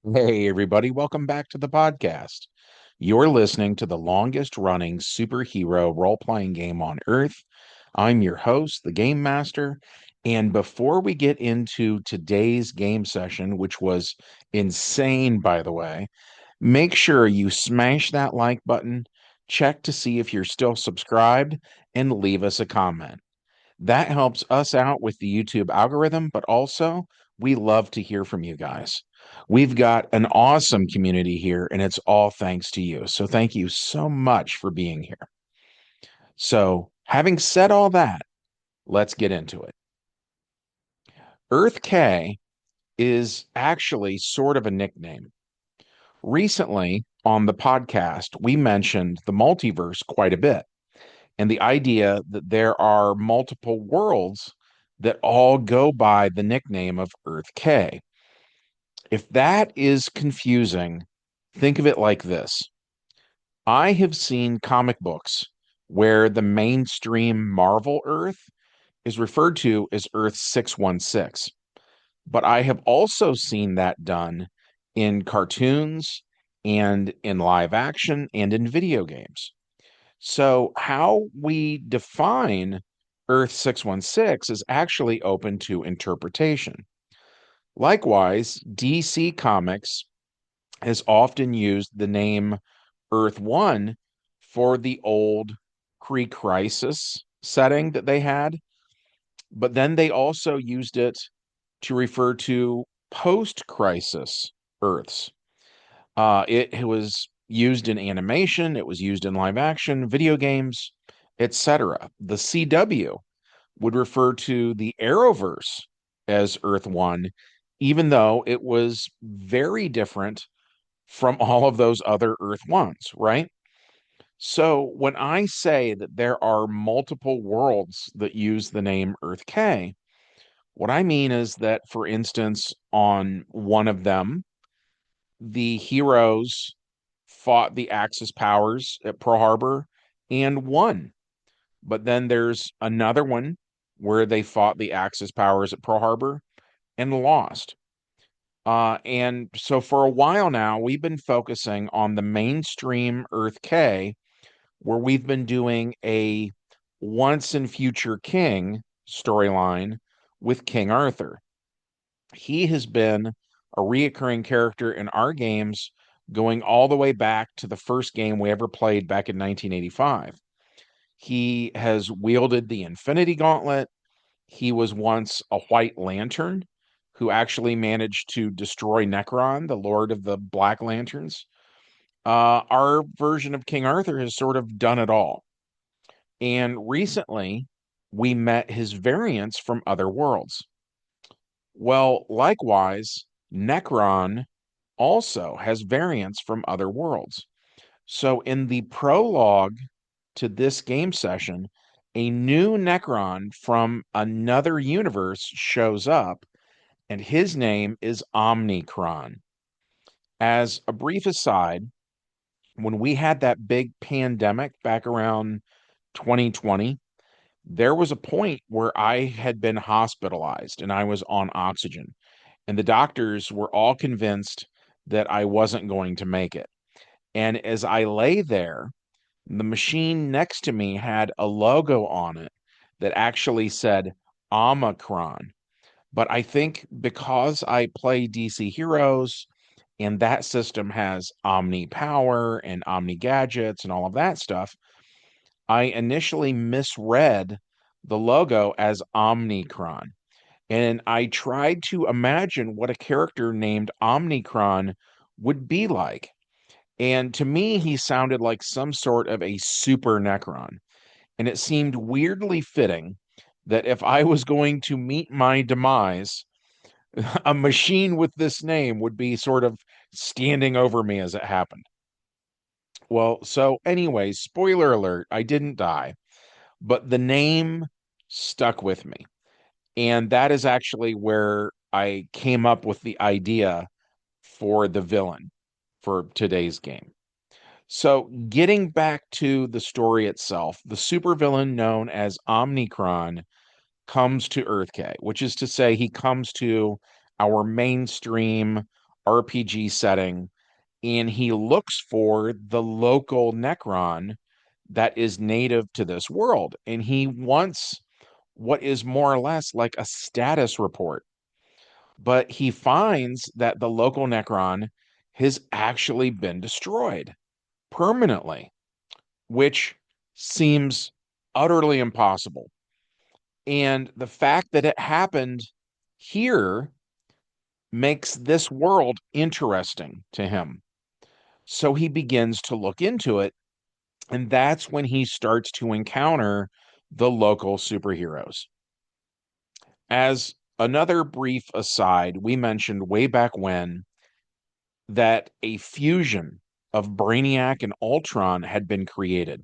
Hey, everybody, welcome back to the podcast. You're listening to the longest running superhero role playing game on Earth. I'm your host, the Game Master. And before we get into today's game session, which was insane, by the way, make sure you smash that like button, check to see if you're still subscribed, and leave us a comment. That helps us out with the YouTube algorithm, but also we love to hear from you guys. We've got an awesome community here, and it's all thanks to you. So thank you so much for being here. So, having said all that, let's get into it. Earth K is actually sort of a nickname. Recently on the podcast, we mentioned the multiverse quite a bit, and the idea that there are multiple worlds that all go by the nickname of Earth K. If that is confusing, think of it like this. I have seen comic books where the mainstream Marvel Earth is referred to as Earth 616, but I have also seen that done in cartoons and in live action and in video games. So, how we define Earth 616 is actually open to interpretation. Likewise, DC Comics has often used the name Earth 1 for the old pre crisis setting that they had, but then they also used it to refer to post crisis Earths. It was used in animation, it was used in live action, video games, etc. The CW would refer to the Arrowverse as Earth One, even though it was very different from all of those other Earth Ones, right? So when I say that there are multiple worlds that use the name Earth K, what I mean is that, for instance, on one of them, the heroes fought the Axis powers at Pearl Harbor and won. But then there's another one where they fought the Axis powers at Pearl Harbor and lost. And so for a while now, we've been focusing on the mainstream Earth K, where we've been doing a once and future king storyline with King Arthur. He has been a reoccurring character in our games going all the way back to the first game we ever played back in 1985. He has wielded the Infinity Gauntlet. He was once a White Lantern who actually managed to destroy Necron, the Lord of the Black Lanterns. Our version of King Arthur has sort of done it all. And recently, we met his variants from other worlds. Well, likewise, Necron also has variants from other worlds. So in the prologue to this game session, a new Necron from another universe shows up, and his name is Omnicron. As a brief aside, when we had that big pandemic back around 2020, there was a point where I had been hospitalized and I was on oxygen, and the doctors were all convinced that I wasn't going to make it. And as I lay there, the machine next to me had a logo on it that actually said Omicron. But I think because I play DC Heroes and that system has Omni Power and Omni Gadgets and all of that stuff, I initially misread the logo as Omnicron. And I tried to imagine what a character named Omnicron would be like. And to me, he sounded like some sort of a super Necron. And it seemed weirdly fitting that if I was going to meet my demise, a machine with this name would be sort of standing over me as it happened. Well, so, anyways, spoiler alert, I didn't die, but the name stuck with me. And that is actually where I came up with the idea for the villain for today's game. So, getting back to the story itself, the supervillain known as Omnicron comes to Earth K, which is to say, he comes to our mainstream RPG setting, and he looks for the local Necron that is native to this world. And he wants what is more or less like a status report. But he finds that the local Necron has actually been destroyed permanently, which seems utterly impossible. And the fact that it happened here makes this world interesting to him. So he begins to look into it, and that's when he starts to encounter the local superheroes. As another brief aside, we mentioned way back when that a fusion of Brainiac and Ultron had been created,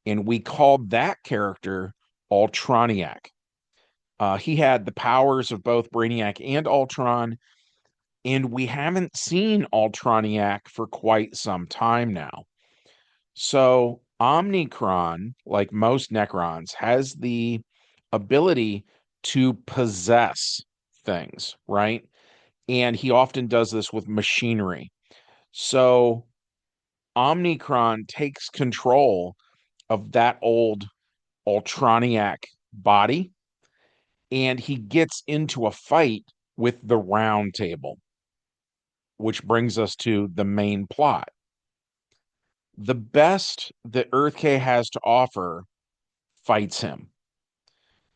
and we called that character Ultroniac. He had the powers of both Brainiac and Ultron, and we haven't seen Ultroniac for quite some time now. So Omnicron, like most Necrons, has the ability to possess things, right? And he often does this with machinery. So Omnicron takes control of that old Ultroniac body, and he gets into a fight with the Round Table, which brings us to the main plot. The best that Earth K has to offer fights him.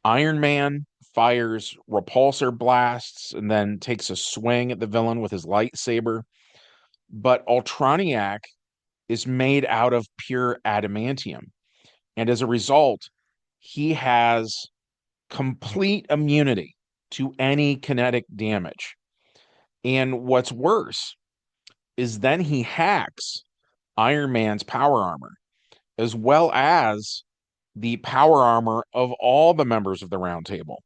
Iron Man fires repulsor blasts and then takes a swing at the villain with his lightsaber. But Ultroniac is made out of pure adamantium. And as a result, he has complete immunity to any kinetic damage. And what's worse is then he hacks Iron Man's power armor, as well as the power armor of all the members of the Round Table.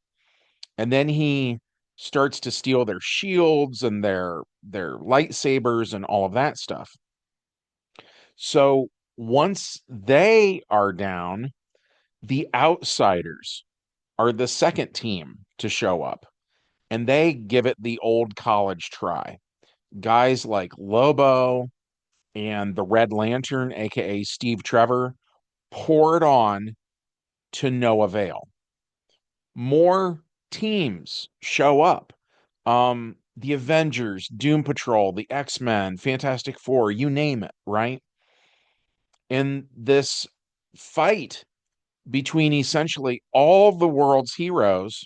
And then he starts to steal their shields and their lightsabers and all of that stuff. So once they are down, the outsiders are the second team to show up, and they give it the old college try. Guys like Lobo and the Red Lantern, aka Steve Trevor, pour it on to no avail. More teams show up. The Avengers, Doom Patrol, the X-Men, Fantastic Four, you name it, right? And this fight between essentially all the world's heroes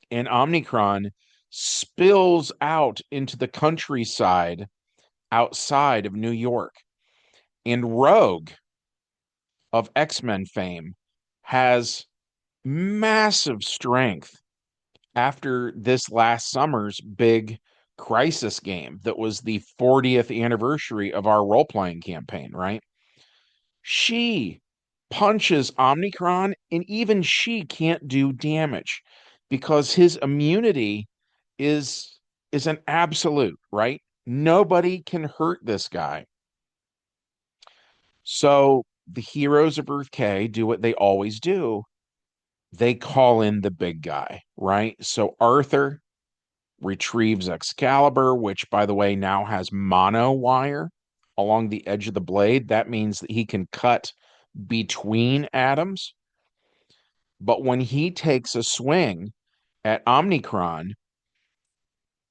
and Omnicron spills out into the countryside outside of New York. And Rogue of X-Men fame has massive strength after this last summer's big crisis game that was the 40th anniversary of our role-playing campaign, right? She punches Omnicron, and even she can't do damage because his immunity is is an absolute, right? Nobody can hurt this guy. So the heroes of Earth K do what they always do. They call in the big guy, right? So Arthur retrieves Excalibur, which, by the way, now has mono wire along the edge of the blade. That means that he can cut between atoms. But when he takes a swing at Omnicron,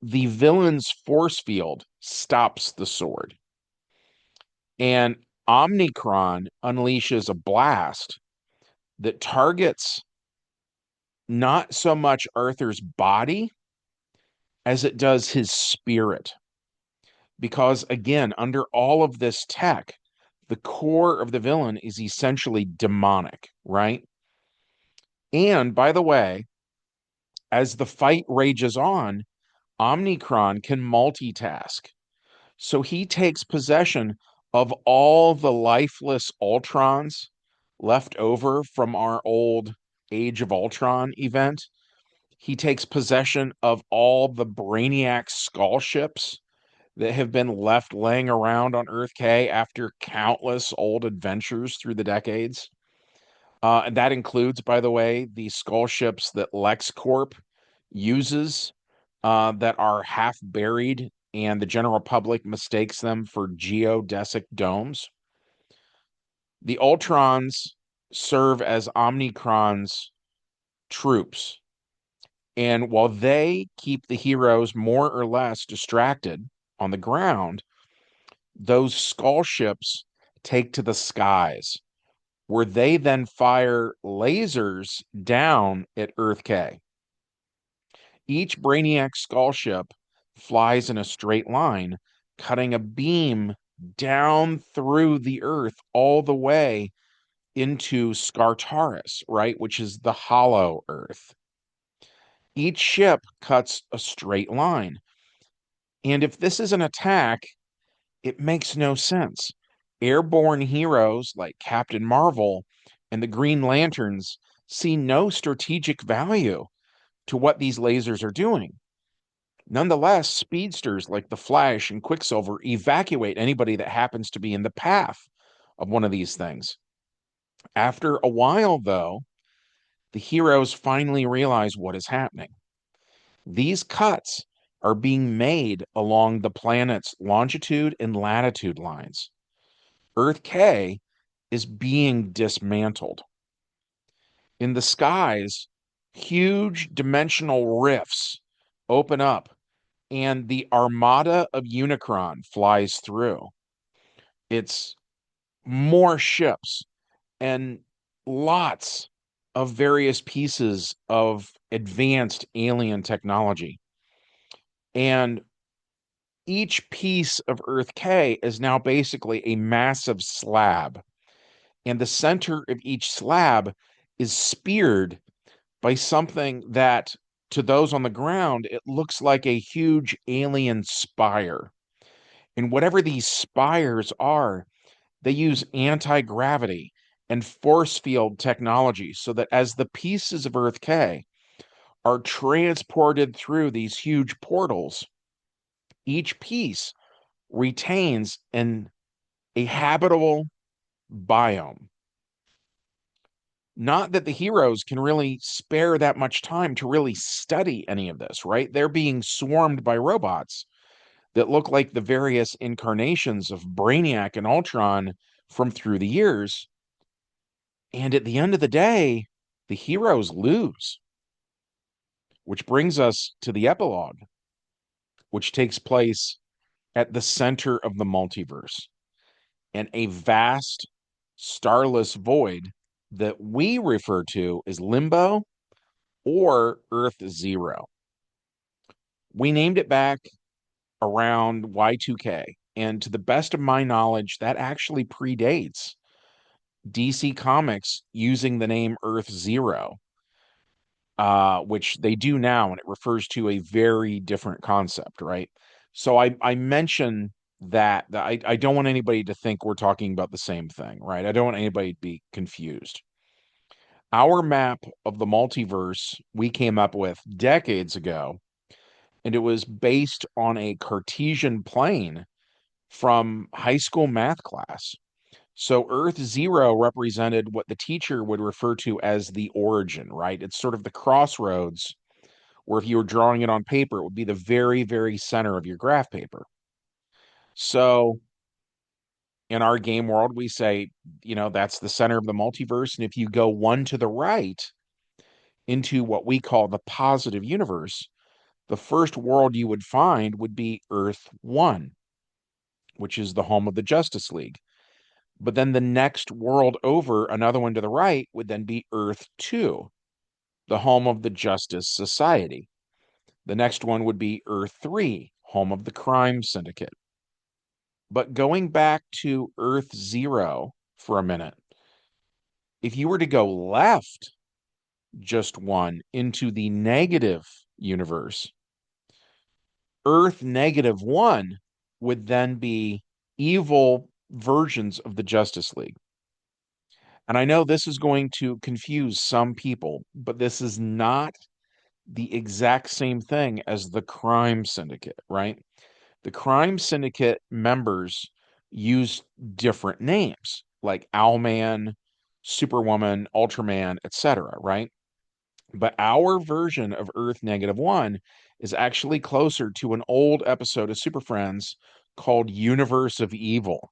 the villain's force field stops the sword. And Omnicron unleashes a blast that targets not so much Arthur's body as it does his spirit. Because again, under all of this tech, the core of the villain is essentially demonic, right? And by the way, as the fight rages on, Omnicron can multitask. So he takes possession of all the lifeless Ultrons left over from our old Age of Ultron event. He takes possession of all the Brainiac Skullships that have been left laying around on Earth K after countless old adventures through the decades. And that includes, by the way, the Skullships that LexCorp uses that are half buried and the general public mistakes them for geodesic domes. The Ultrons serve as Omnicron's troops. And while they keep the heroes more or less distracted on the ground, those skull ships take to the skies, where they then fire lasers down at Earth K. Each Brainiac Skullship flies in a straight line, cutting a beam down through the Earth all the way into Skartaris, right, which is the hollow Earth. Each ship cuts a straight line. And if this is an attack, it makes no sense. Airborne heroes like Captain Marvel and the Green Lanterns see no strategic value to what these lasers are doing. Nonetheless, speedsters like the Flash and Quicksilver evacuate anybody that happens to be in the path of one of these things. After a while, though, the heroes finally realize what is happening. These cuts are being made along the planet's longitude and latitude lines. Earth K is being dismantled. In the skies, huge dimensional rifts open up, and the Armada of Unicron flies through. It's more ships and lots of various pieces of advanced alien technology. And each piece of Earth K is now basically a massive slab. And the center of each slab is speared by something that, to those on the ground, it looks like a huge alien spire. And whatever these spires are, they use anti-gravity and force field technology so that as the pieces of Earth K are transported through these huge portals, each piece retains a habitable biome. Not that the heroes can really spare that much time to really study any of this, right? They're being swarmed by robots that look like the various incarnations of Brainiac and Ultron from through the years. And at the end of the day, the heroes lose, which brings us to the epilogue, which takes place at the center of the multiverse and a vast, starless void that we refer to as Limbo or Earth Zero. We named it back around Y2K, and to the best of my knowledge, that actually predates DC Comics using the name Earth Zero, which they do now, and it refers to a very different concept, right? So I mention that I don't want anybody to think we're talking about the same thing, right? I don't want anybody to be confused. Our map of the multiverse we came up with decades ago, and it was based on a Cartesian plane from high school math class. So Earth Zero represented what the teacher would refer to as the origin, right? It's sort of the crossroads where if you were drawing it on paper, it would be the very, very center of your graph paper. So in our game world, we say, that's the center of the multiverse. And if you go one to the right into what we call the positive universe, the first world you would find would be Earth 1, which is the home of the Justice League. But then the next world over, another one to the right, would then be Earth 2, the home of the Justice Society. The next one would be Earth 3, home of the Crime Syndicate. But going back to Earth 0 for a minute, if you were to go left just one into the negative universe, Earth -1 would then be evil versions of the Justice League. And I know this is going to confuse some people, but this is not the exact same thing as the crime syndicate, right? The crime syndicate members use different names like Owlman, Superwoman, Ultraman, etc., right? But our version of Earth -1 is actually closer to an old episode of Super Friends called Universe of Evil,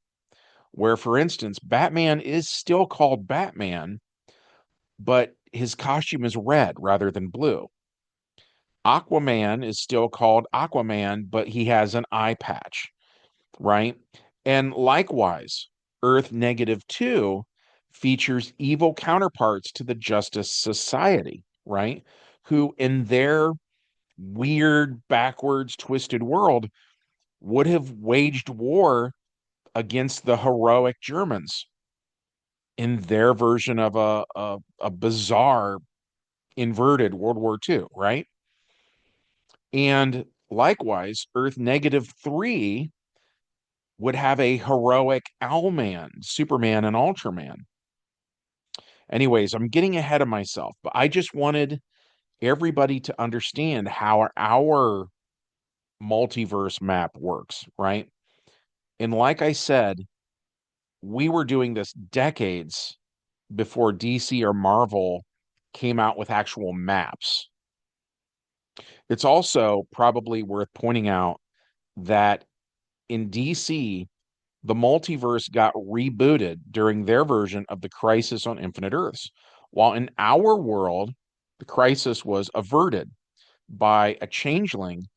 where, for instance, Batman is still called Batman, but his costume is red rather than blue. Aquaman is still called Aquaman, but he has an eye patch, right? And likewise, Earth -2 features evil counterparts to the Justice Society, right? Who, in their weird, backwards, twisted world, would have waged war against the heroic Germans in their version of a bizarre, inverted World War II, right? And likewise, Earth -3 would have a heroic Owlman, Superman, and Ultraman. Anyways, I'm getting ahead of myself, but I just wanted everybody to understand how our multiverse map works, right? And like I said, we were doing this decades before DC or Marvel came out with actual maps. It's also probably worth pointing out that in DC, the multiverse got rebooted during their version of the Crisis on Infinite Earths, while in our world, the crisis was averted by a changeling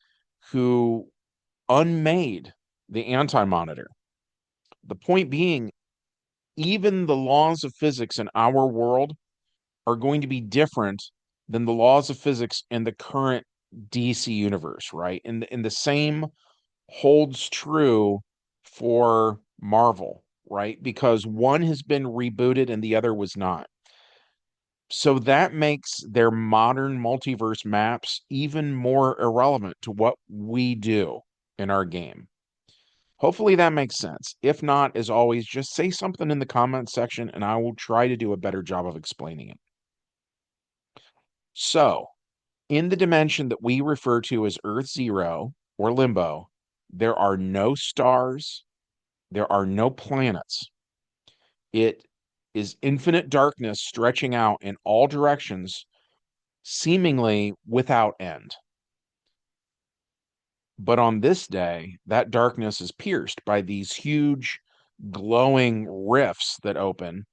who unmade the anti-monitor. The point being, even the laws of physics in our world are going to be different than the laws of physics in the current DC universe, right? And the same holds true for Marvel, right? Because one has been rebooted and the other was not. So that makes their modern multiverse maps even more irrelevant to what we do in our game. Hopefully that makes sense. If not, as always, just say something in the comments section and I will try to do a better job of explaining it. So, in the dimension that we refer to as Earth Zero or Limbo, there are no stars, there are no planets. It is infinite darkness stretching out in all directions, seemingly without end. But on this day, that darkness is pierced by these huge glowing rifts that open,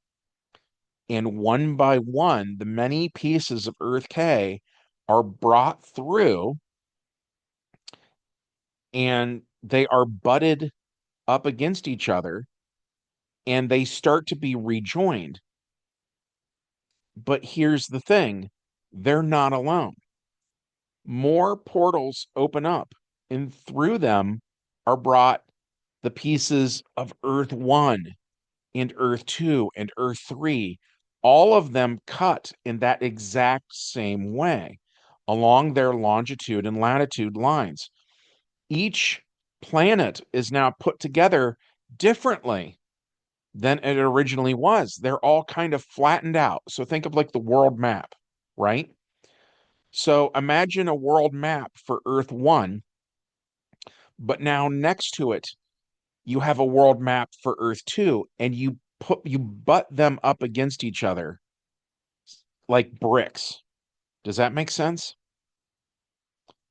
and one by one, the many pieces of Earth K are brought through and they are butted up against each other and they start to be rejoined. But here's the thing, they're not alone. More portals open up, and through them are brought the pieces of Earth 1 and Earth 2 and Earth 3, all of them cut in that exact same way along their longitude and latitude lines. Each planet is now put together differently than it originally was. They're all kind of flattened out. So think of like the world map, right? So imagine a world map for Earth 1, but now next to it, you have a world map for Earth 2, and you butt them up against each other like bricks. Does that make sense?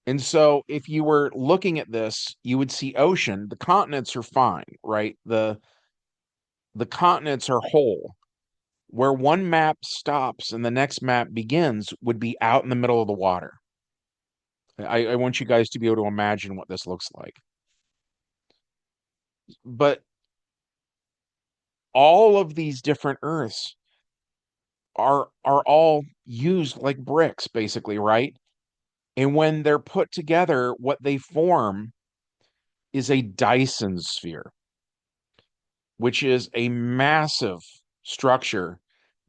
And so if you were looking at this, you would see ocean. The continents are fine, right? The continents are whole. Where one map stops and the next map begins would be out in the middle of the water. I want you guys to be able to imagine what this looks like. But all of these different Earths are all used like bricks, basically, right? And when they're put together, what they form is a Dyson Sphere, which is a massive structure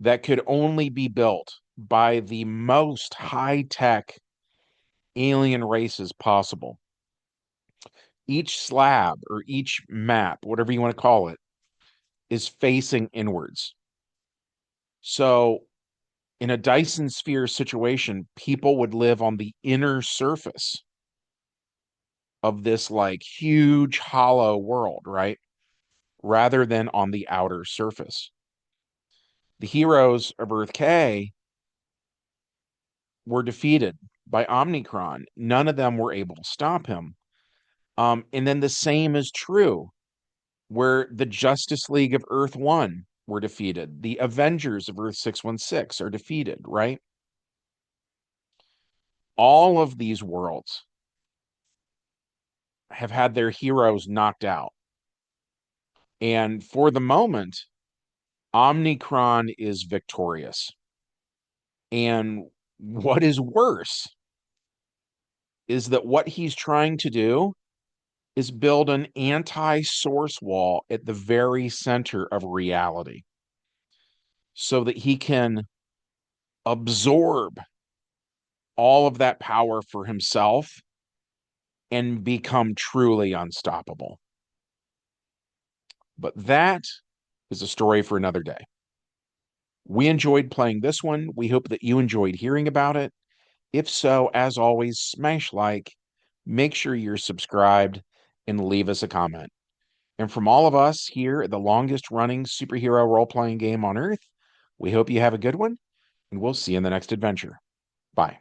that could only be built by the most high-tech alien races possible. Each slab or each map, whatever you want to call it, is facing inwards. So in a Dyson Sphere situation, people would live on the inner surface of this like huge hollow world, right? Rather than on the outer surface. The heroes of Earth K were defeated by Omnicron. None of them were able to stop him. And then the same is true where the Justice League of Earth 1 were defeated. The Avengers of Earth 616 are defeated, right? All of these worlds have had their heroes knocked out. And for the moment, Omnicron is victorious. And what is worse is that what he's trying to do is build an anti-source wall at the very center of reality so that he can absorb all of that power for himself and become truly unstoppable. But that is a story for another day. We enjoyed playing this one. We hope that you enjoyed hearing about it. If so, as always, smash like, make sure you're subscribed, and leave us a comment. And from all of us here at the longest running superhero role-playing game on Earth, we hope you have a good one, and we'll see you in the next adventure. Bye.